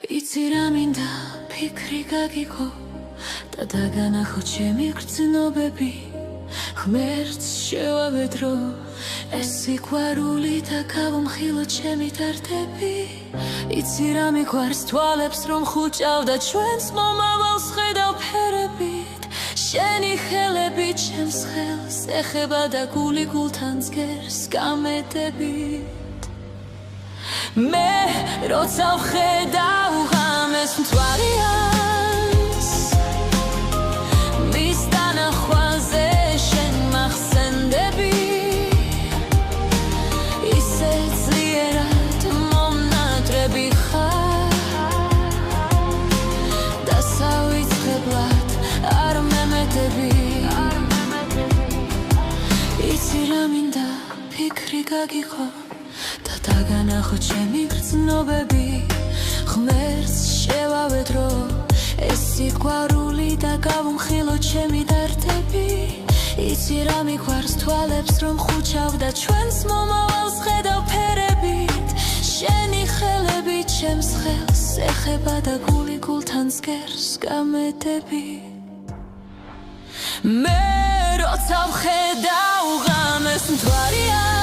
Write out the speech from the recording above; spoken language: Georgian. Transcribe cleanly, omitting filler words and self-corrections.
იცი რა მინდა ფიქრი გაგიქო და დაგანახო ჩემი გრძნობები ღმერთს შევავედრო ეს სიყვარული და გავუმხილო ჩემი დარდები იცი რა მიყვარს თვალებს რომ ხუჭავ და ჩვენს მომავალს ხედავ ფერებით შენი ხელები ჩემს ხელს ეხება და გული გულთან ძგერს გამეტებით მე როცა ვხედავ ღამეს მთვარიანს მის დანახვაზე შენ მახსენდები ისე ძლიერად მომნატრები ხარ და სავიწყებლად არ მემეტები იცი რა მინდა ფიქრი გაგიხო და დაგანახო ჩემი გრძნობები ღმერთს შევავედრო ეს სიყვარული და გავუმხილო ჩემი დარდები იცი რა მიყვარს თვალებს რომ ხუჭავ და ჩვენს მომავალს ხედავ ფერებით შენი ხელები ჩემს ხელს ეხება და გული გულთან ძგერს გამეტები მე როცა ვხედავ ღამეს მთვარიანს